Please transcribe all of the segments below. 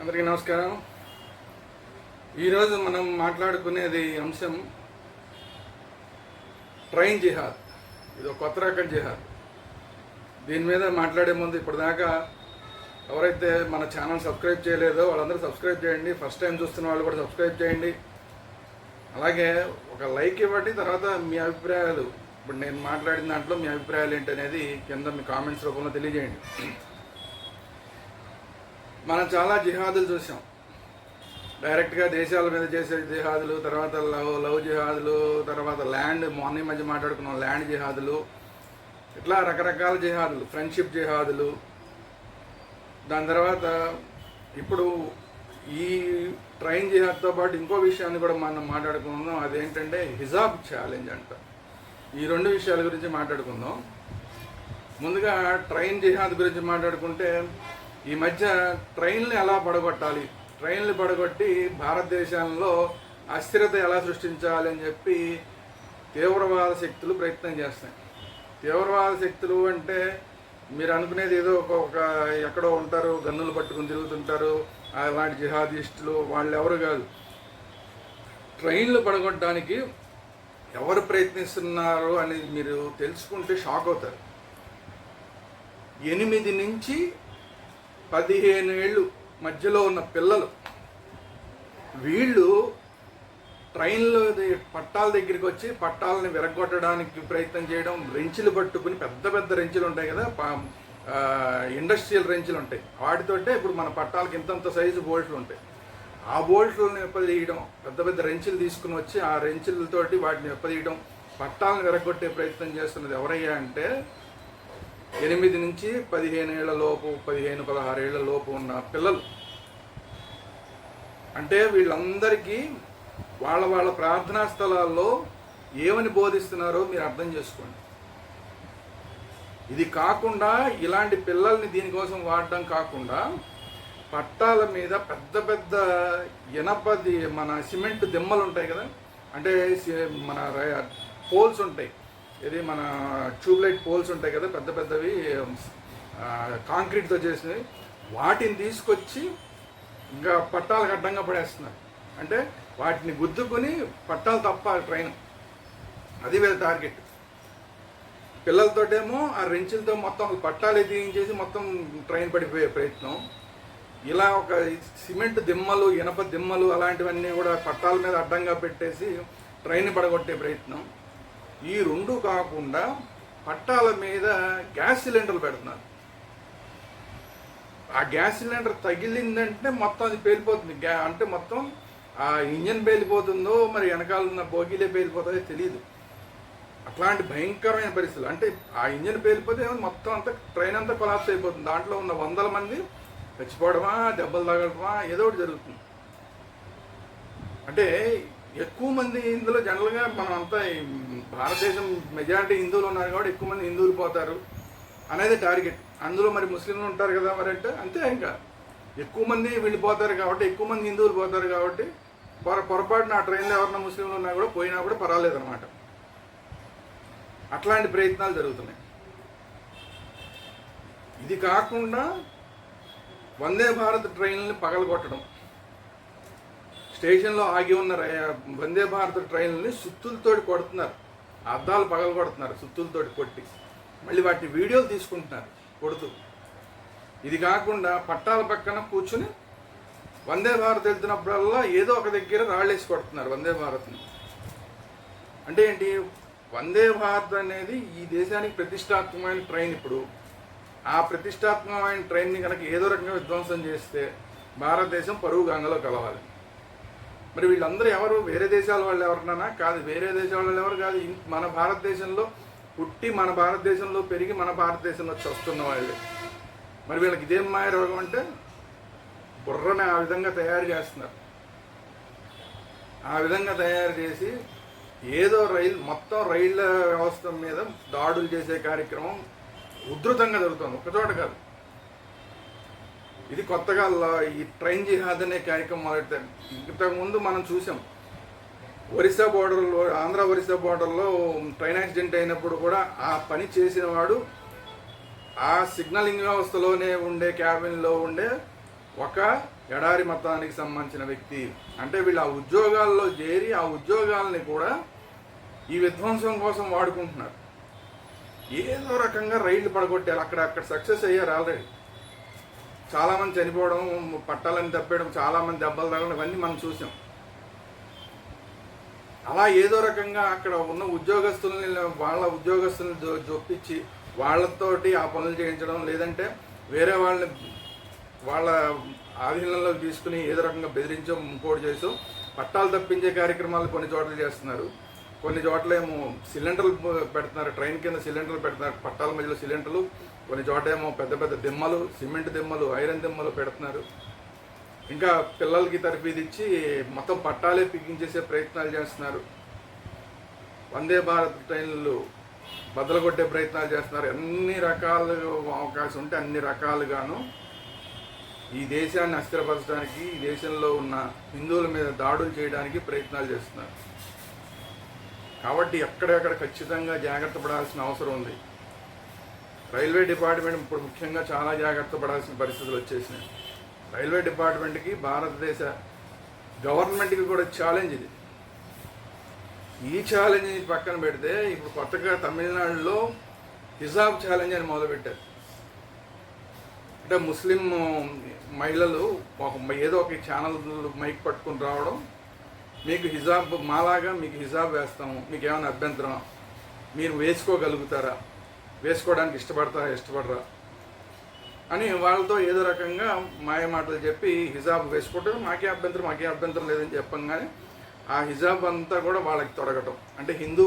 అందరికీ నమస్కారం. ఈరోజు మనం మాట్లాడుకునేది అంశం ట్రైన్ జిహాద్. ఇది ఒక కొత్త రకం జిహాద్. దీని మీద మాట్లాడే ముందు ఇప్పటిదాకా ఎవరైతే మన ఛానల్ సబ్స్క్రైబ్ చేయలేదో వాళ్ళందరూ సబ్స్క్రైబ్ చేయండి. ఫస్ట్ టైం చూస్తున్న వాళ్ళు కూడా సబ్స్క్రైబ్ చేయండి. అలాగే ఒక లైక్ ఇవ్వండి. తర్వాత మీ అభిప్రాయాలు, ఇప్పుడు నేను మాట్లాడిన దాంట్లో మీ అభిప్రాయాలు ఏంటనేది కింద మీ కామెంట్స్ రూపంలో తెలియజేయండి. మనం చాలా జిహాదులు చూసాం. డైరెక్ట్గా దేశాల మీద చేసే జిహాదులు, తర్వాత లవ్ జిహాదులు, తర్వాత ల్యాండ్, మార్నింగ్ మధ్య మాట్లాడుకున్నాం ల్యాండ్ జిహాదులు, ఇట్లా రకరకాల జిహాదులు, ఫ్రెండ్షిప్ జిహాదులు. దాని తర్వాత ఇప్పుడు ఈ ట్రైన్ జిహాద్తో పాటు ఇంకో విషయాన్ని కూడా మనం మాట్లాడుకుందాం. అదేంటంటే హిజాబ్ ఛాలెంజ్ అంట. ఈ రెండు విషయాల గురించి మాట్లాడుకుందాం. ముందుగా ట్రైన్ జిహాద్ గురించి మాట్లాడుకుంటే, ఈ మధ్య ట్రైన్లు ఎలా పడగొట్టాలి, ట్రైన్లు పడగొట్టి భారతదేశంలో అస్థిరత ఎలా సృష్టించాలి అని చెప్పి తీవ్రవాద శక్తులు ప్రయత్నం చేస్తాయి. తీవ్రవాద శక్తులు అంటే మీరు అనుకునేది ఏదో ఒక ఎక్కడో ఉంటారు, గన్నులు పట్టుకుని తిరుగుతుంటారు, అలాంటి జిహాదిస్టులు వాళ్ళు ఎవరు కాదు. ట్రైన్లు పడగొట్టడానికి ఎవరు ప్రయత్నిస్తున్నారు అని మీరు తెలుసుకుంటే షాక్ అవుతారు. 8 నుంచి 15 ఏళ్ళు మధ్యలో ఉన్న పిల్లలు, వీళ్ళు ట్రైన్లో పట్టాల దగ్గరికి వచ్చి పట్టాలని విరగొట్టడానికి ప్రయత్నం చేయడం, రెంచులు పట్టుకుని, పెద్ద పెద్ద రెంచులు ఉంటాయి కదా, ఇండస్ట్రియల్ రెంచులు ఉంటాయి, వాటితోటే ఇప్పుడు మన పట్టాలకి ఇంతంత సైజు బోల్ట్లు ఉంటాయి, ఆ బోల్ట్లను ఎప్పదీయడం, పెద్ద పెద్ద రెంచులు తీసుకుని వచ్చి ఆ రెంచులతోటి వాటిని ఎప్పదీయడం, పట్టాలను విరగొట్టే ప్రయత్నం చేస్తున్నది ఎవరయ్యా అంటే 8 నుంచి 15 ఏళ్ల లోపు, 15-16 ఏళ్ల లోపు ఉన్న పిల్లలు. అంటే వీళ్ళందరికీ వాళ్ళ ప్రార్థనా స్థలాల్లో ఏమని బోధిస్తున్నారో మీరు అర్థం చేసుకోండి. ఇది కాకుండా ఇలాంటి పిల్లల్ని దీనికోసం వాడడం కాకుండా పట్టాల మీద పెద్ద పెద్ద ఇనపది మన సిమెంట్ దిమ్మలు ఉంటాయి కదా, అంటే మన పోల్స్ ఉంటాయి, ఇది మన ట్యూబ్లైట్ పోల్స్ ఉంటాయి కదా, పెద్ద పెద్దవి కాంక్రీట్తో చేసినవి, వాటిని తీసుకొచ్చి ఇంకా పట్టాలకు అడ్డంగా పడేస్తున్నారు. అంటే వాటిని గుద్దుకొని పట్టాలు తప్పాలి ట్రైన్, అది వీళ్ళ టార్గెట్. పిల్లలతోటేమో ఆ రెంచులతో మొత్తం పట్టాలు ఎదిగించేసి మొత్తం ట్రైన్ పడిపోయే ప్రయత్నం. ఇలా ఒక సిమెంట్ దిమ్మలు, ఇనప దిమ్మలు అలాంటివన్నీ కూడా పట్టాల మీద అడ్డంగా పెట్టేసి ట్రైన్ పడగొట్టే ప్రయత్నం. ఈ రెండు కాకుండా పట్టాల మీద గ్యాస్ సిలిండర్లు పెడుతున్నారు. ఆ గ్యాస్ సిలిండర్ తగిలిందంటే మొత్తం అది పేలిపోతుంది. అంటే మొత్తం ఆ ఇంజన్ పేలిపోతుందో మరి వెనకాల ఉన్న బోగీలే పేలిపోతుందో తెలియదు. అట్లాంటి భయంకరమైన పరిస్థితులు. అంటే ఆ ఇంజన్ పేలిపోతే మొత్తం అంతా ట్రైన్ అంతా కొలాప్స్ అయిపోతుంది. దాంట్లో ఉన్న 100 మంది చచ్చిపోవడమా, దెబ్బలు తగలడమా, ఏదో ఒకటి జరుగుతుంది. అంటే ఎక్కువ మంది ఇందులో జనరల్గా మనం అంతా భారతదేశం మెజారిటీ హిందువులు ఉన్నారు కాబట్టి ఎక్కువ మంది హిందువులు పోతారు అనేది టార్గెట్. అందులో మరి ముస్లింలు ఉంటారు కదా, మరి అంటే అంతే. ఇంకా ఎక్కువ మంది వీళ్ళు పోతారు కాబట్టి, ఎక్కువ మంది హిందువులు పోతారు కాబట్టి పొరపాటున ఆ ట్రైన్లో ఎవరన్నా ముస్లింలు ఉన్నా కూడా పోయినా కూడా పర్వాలేదన్నమాట. అట్లాంటి ప్రయత్నాలు జరుగుతున్నాయి. ఇది కాకుండా వందే భారత్ ట్రైన్లని పగలగొట్టడం, స్టేషన్లో ఆగి ఉన్న వందే భారత్ ట్రైన్లని సుత్తులతోటి కొడుతున్నారు, అద్దాలు పగల కొడుతున్నారు సుత్తులతోటి కొట్టి, మళ్ళీ వాటిని వీడియోలు తీసుకుంటున్నారు కొడుతూ. ఇది కాకుండా పట్టాల పక్కన కూర్చుని వందే భారత్ వెళ్తున్నప్పుడల్లా ఏదో ఒక దగ్గర రాళ్ళేసి కొడుతున్నారు వందే భారత్ని. అంటే ఏంటి, వందే భారత్ అనేది ఈ దేశానికి ప్రతిష్టాత్మకమైన ట్రైన్. ఇప్పుడు ఆ ప్రతిష్టాత్మకమైన ట్రైన్ని కనుక ఏదో రకంగా విధ్వంసం చేస్తే భారతదేశం పరువు గంగలో కలవాలి. మరి వీళ్ళందరూ ఎవరు? వేరే దేశాల వాళ్ళు ఎవరినైనా కాదు, వేరే దేశాల వాళ్ళు ఎవరు కాదు, మన భారతదేశంలో పుట్టి, మన భారతదేశంలో పెరిగి, మన భారతదేశంలో వస్తున్న వాళ్ళే. మరి వీళ్ళకి ఇదేం మాయ రోగం అంటే బుర్రని ఆ విధంగా తయారు చేస్తున్నారు. ఆ విధంగా తయారు చేసి ఏదో మొత్తం రైళ్ల వ్యవస్థ మీద దాడులు చేసే కార్యక్రమం ఉధృతంగా జరుగుతుంది, ఒకచోట కాదు. ఇది కొత్తగా ఈ ట్రైన్ జిహాద్ అనే కార్యక్రమం మొదలెట్టారు. ఇంతకుముందు మనం చూసాం, ఒరిస్సా బోర్డర్లో, ఆంధ్ర ఒరిస్సా బోర్డర్లో ట్రైన్ యాక్సిడెంట్ అయినప్పుడు కూడా ఆ పని చేసిన వాడు ఆ సిగ్నలింగ్ వ్యవస్థలోనే ఉండే క్యాబిన్లో ఉండే ఒక ఎడారి మతానికి సంబంధించిన వ్యక్తి. అంటే వీళ్ళు ఆ ఉద్యోగాల్లో చేరి ఆ ఉద్యోగాలని కూడా ఈ విధ్వంసం కోసం వాడుకుంటున్నారు. ఏదో రకంగా రైళ్లు పడగొట్టారు. అక్కడ సక్సెస్ అయ్యారు ఆల్రెడీ. చాలామంది చనిపోవడం, పట్టాలని తప్పేయడం, చాలామంది దెబ్బలు తగలడం ఇవన్నీ మనం చూసాం. అలా ఏదో రకంగా అక్కడ ఉన్న వాళ్ళ ఉద్యోగస్తుల్ని జొప్పించి వాళ్ళతోటి ఆ పనులు చేయించడం, లేదంటే వేరే వాళ్ళ ఆధీనంలోకి తీసుకుని ఏదో రకంగా బెదిరించో ఇంకోటి చేసో పట్టాలు తప్పించే కార్యక్రమాలు కొన్ని చోట్ల చేస్తున్నారు. కొన్ని చోట్ల ఏమో సిలిండర్లు పెడుతున్నారు, ట్రైన్ కింద సిలిండర్లు పెడుతున్నారు, పట్టాల మధ్యలో సిలిండర్లు. కొన్ని చోట ఏమో పెద్ద పెద్ద దిమ్మలు, సిమెంట్ దిమ్మలు, ఐరన్ దిమ్మలు పెడుతున్నారు. ఇంకా పిల్లలకి తరఫీదు ఇచ్చి మొత్తం పట్టాలే పిగించేసే ప్రయత్నాలు చేస్తున్నారు. వందే భారత్ ట్రైన్లు బద్దలు కొట్టే ప్రయత్నాలు చేస్తున్నారు. అన్ని రకాల అవకాశం ఉంటే అన్ని రకాలుగాను ఈ దేశాన్ని అస్థిరపరచడానికి, ఈ దేశంలో ఉన్న హిందువుల మీద దాడులు చేయడానికి ప్రయత్నాలు చేస్తున్నారు. కాబట్టి ఎక్కడెక్కడ ఖచ్చితంగా జాగ్రత్త పడాల్సిన అవసరం ఉంది. రైల్వే డిపార్ట్మెంట్ ఇప్పుడు ముఖ్యంగా చాలా జాగ్రత్త పడాల్సిన పరిస్థితులు వచ్చేసినాయి. రైల్వే డిపార్ట్మెంట్కి, భారతదేశ గవర్నమెంట్కి కూడా ఛాలెంజ్ ఇది. ఈ ఛాలెంజ్ పక్కన పెడితే ఇప్పుడు కొత్తగా తమిళనాడులో హిజాబ్ ఛాలెంజ్ అని మొదలుపెట్టారు. అంటే ముస్లిం మహిళలు ఏదో ఒక ఛానల్ మైక్ పట్టుకుని రావడం, మీకు హిజాబ్ మాలాగా మీకు హిజాబ్ వేస్తాము, మీకు ఏమైనా అభ్యంతరం, మీరు వేసుకోగలుగుతారా, వేసుకోవడానికి ఇష్టపడరా అని వాళ్ళతో ఏదో రకంగా మాయ మాటలు చెప్పి హిజాబ్ వేసుకోవటం మాకే అభ్యంతరం లేదని చెప్పంగానే ఆ హిజాబ్ అంతా కూడా వాళ్ళకి తొడగటం. అంటే హిందూ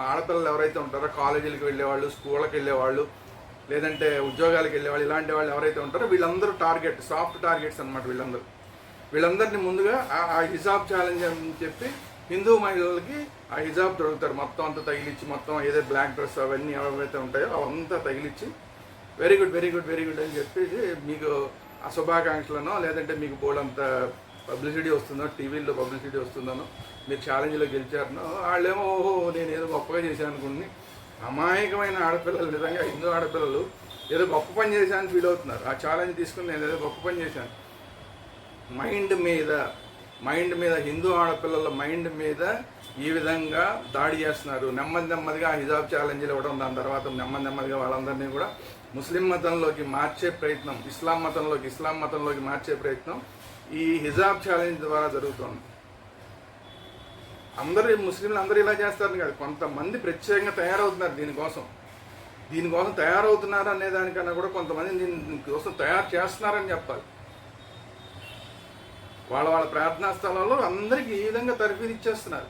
ఆడపిల్లలు ఎవరైతే ఉంటారో, కాలేజీలకు వెళ్ళేవాళ్ళు, స్కూళ్ళకి వెళ్ళేవాళ్ళు, లేదంటే ఉద్యోగాలకు వెళ్ళేవాళ్ళు, ఇలాంటి వాళ్ళు ఎవరైతే ఉంటారో వీళ్ళందరూ టార్గెట్, సాఫ్ట్ టార్గెట్స్ అనమాట. వీళ్ళందరినీ ముందుగా ఆ హిజాబ్ ఛాలెంజ్ అని చెప్పి హిందూ మహిళలకి ఆ హిజాబ్ దొరుకుతారు. మొత్తం అంతా తగిలిచ్చి, మొత్తం ఏదైతే బ్లాక్ డ్రెస్ అవన్నీ ఏవైతే ఉంటాయో అవంతా తగిలిచ్చి వెరీ గుడ్ అని చెప్పేసి మీకు అశుభాకాంక్షలను, లేదంటే మీకు బోర్డంత పబ్లిసిటీ వస్తుందో, టీవీల్లో పబ్లిసిటీ వస్తుందనో, మీరు ఛాలెంజ్లో గెలిచారనో, వాళ్ళేమో ఓహో నేను ఏదో గొప్పగా చేశాను అనుకుని అమాయకమైన ఆడపిల్లలు, నిజంగా హిందూ ఆడపిల్లలు ఏదో గొప్ప పని చేశాను ఫీల్ అవుతున్నారు. ఆ ఛాలెంజ్ తీసుకుని నేను ఏదో గొప్ప పని చేశాను. మైండ్ మీద హిందూ ఆడపిల్లల మైండ్ మీద ఈ విధంగా దాడి చేస్తున్నారు. నెమ్మదిగా హిజాబ్ ఛాలెంజ్లు ఇవ్వడం, దాని తర్వాత నెమ్మదిగా వాళ్ళందరినీ కూడా ముస్లిం మతంలోకి మార్చే ప్రయత్నం, ఇస్లాం మతంలోకి మార్చే ప్రయత్నం ఈ హిజాబ్ ఛాలెంజ్ ద్వారా జరుగుతుంది. ముస్లింలు అందరూ ఇలా చేస్తారని కాదు, కొంతమంది ప్రత్యేకంగా తయారవుతున్నారు దీనికోసం తయారవుతున్నారు అనే దానికన్నా కూడా కొంతమంది దీనికోసం తయారు చేస్తున్నారని చెప్పాలి. వాళ్ళ ప్రార్థనా స్థలాల్లో అందరికీ ఈ విధంగా తరఫీదు ఇచ్చేస్తున్నారు.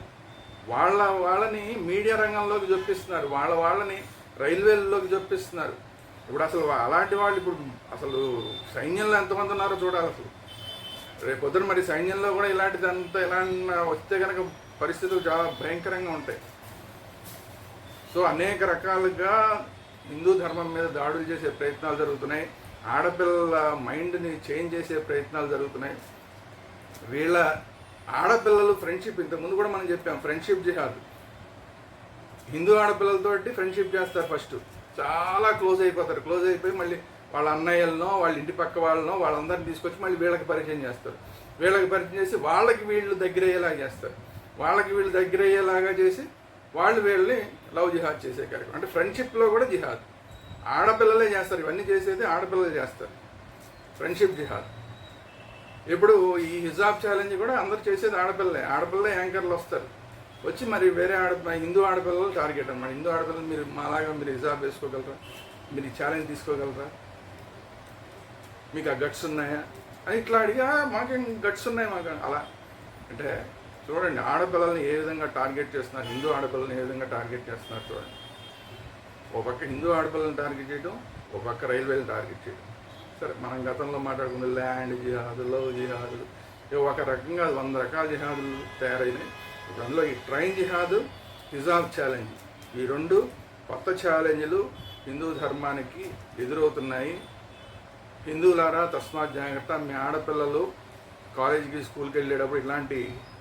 వాళ్ళని మీడియా రంగంలోకి చొప్పిస్తున్నారు, వాళ్ళని రైల్వేలలోకి చొప్పిస్తున్నారు. ఇప్పుడు అసలు అలాంటి వాళ్ళు ఇప్పుడు అసలు సైన్యంలో ఎంతమంది ఉన్నారో చూడాలి. అసలు రేపొద్దున మరి సైన్యంలో కూడా ఇలా వస్తే కనుక పరిస్థితులు చాలా భయంకరంగా ఉంటాయి. సో అనేక రకాలుగా హిందూ ధర్మం మీద దాడులు చేసే ప్రయత్నాలు జరుగుతున్నాయి. ఆడపిల్లల మైండ్ని చేంజ్ చేసే ప్రయత్నాలు జరుగుతున్నాయి. వీళ్ళ ఆడపిల్లలు ఫ్రెండ్షిప్, ఇంతకుముందు కూడా మనం చెప్పాం, ఫ్రెండ్షిప్ జిహాద్. హిందూ ఆడపిల్లలతోటి ఫ్రెండ్షిప్ చేస్తారు. ఫస్ట్ చాలా క్లోజ్ అయిపోయి మళ్ళీ వాళ్ళ అన్నయ్యలనో, వాళ్ళ ఇంటి పక్క వాళ్ళనో, వాళ్ళందరినీ తీసుకొచ్చి మళ్ళీ వీళ్ళకి పరిచయం చేస్తారు. వీళ్ళకి పరిచయం చేసి వాళ్ళకి వీళ్ళు దగ్గర అయ్యేలాగా చేస్తారు. చేసి వాళ్ళు వీళ్ళని లవ్ జిహాద్ చేసే కార్యక్రమం. అంటే ఫ్రెండ్షిప్లో కూడా జిహాద్ ఆడపిల్లలే చేస్తారు. ఇవన్నీ చేసేది ఆడపిల్లలే చేస్తారు, ఫ్రెండ్షిప్ జిహాద్. ఇప్పుడు ఈ హిజాబ్ ఛాలెంజ్ కూడా అందరూ చేసేది ఆడపిల్లలే యాంకర్లు వస్తారు, వచ్చి మరి వేరే హిందూ ఆడపిల్లలు టార్గెట్ అన్నమాట. హిందూ ఆడపిల్లలు మీరు మాలాగా మీరు హిజాబ్ వేసుకోగలరా, మీరు ఈ ఛాలెంజ్ తీసుకోగలరా, మీకు ఆ గట్స్ ఉన్నాయా అని ఇట్లా అడిగా, మాకేం గట్స్ ఉన్నాయి మాకు అలా. అంటే చూడండి ఆడపిల్లల్ని ఏ విధంగా టార్గెట్ చేస్తున్నారు, హిందూ ఆడపిల్లల్ని ఏ విధంగా టార్గెట్ చేస్తున్నారు చూడండి. ఒక పక్క హిందూ ఆడపిల్లల్ని టార్గెట్ చేయడం, ఒక పక్క రైల్వేని టార్గెట్ చేయడం. సరే మనం గతంలో మాట్లాడుకున్న ల్యాండ్ జిహాదులు, లవ్ జిహాదులు, ఒక రకంగా 100 రకాల జిహాదులు తయారైనాయి. ఇప్పుడు అందులో ఈ ట్రైన్ జిహాదు, హిజాబ్ ఛాలెంజ్, ఈ 2 కొత్త ఛాలెంజ్లు హిందూ ధర్మానికి ఎదురవుతున్నాయి. హిందువులారా తస్మాత్ జాగ్రత్త. మీ ఆడపిల్లలు కాలేజీకి, స్కూల్కి వెళ్ళేటప్పుడు ఇలాంటి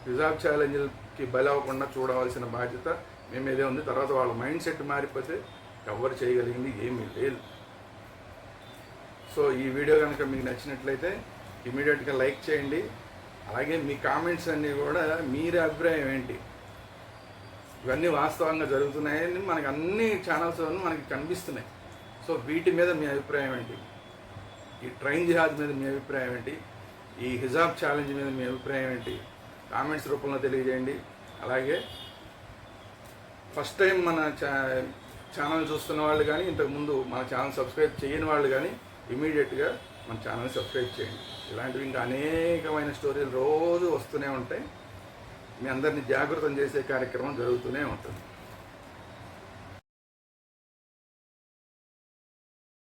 హిజాబ్ ఛాలెంజ్లకి బలి అవ్వకుండా చూడవలసిన బాధ్యత మీ మీదే ఉంది. తర్వాత వాళ్ళ మైండ్ సెట్ మారిపోతే ఎవరు చేయగలిగింది ఏమీ లేదు. సో ఈ వీడియో కనుక మీకు నచ్చినట్లయితే ఇమీడియట్గా లైక్ చేయండి. అలాగే మీ కామెంట్స్ అన్నీ కూడా మీరే అభిప్రాయం ఏంటి, ఇవన్నీ వాస్తవంగా జరుగుతున్నాయని మనకి అన్ని ఛానల్స్లోనూ మనకి కనిపిస్తున్నాయి. సో వీటి మీద మీ అభిప్రాయం ఏంటి, ఈ ట్రైన్ జిహాద్ మీద మీ అభిప్రాయం ఏంటి, ఈ హిజాబ్ ఛాలెంజ్ మీద మీ అభిప్రాయం ఏంటి, కామెంట్స్ రూపంలో తెలియజేయండి. అలాగే ఫస్ట్ టైం మన ఛానల్ చూస్తున్న వాళ్ళు కానీ, ఇంతకుముందు మన ఛానల్ సబ్స్క్రైబ్ చేయని వాళ్ళు కానీ ఇమీడియట్గా మన ఛానల్ సబ్స్క్రైబ్ చేయండి. ఇలాంటివి ఇంకా అనేకమైన స్టోరీలు రోజు వస్తూనే ఉంటాయి. మీ అందరినీ జాగృతం చేసే కార్యక్రమం జరుగుతూనే ఉంటుంది.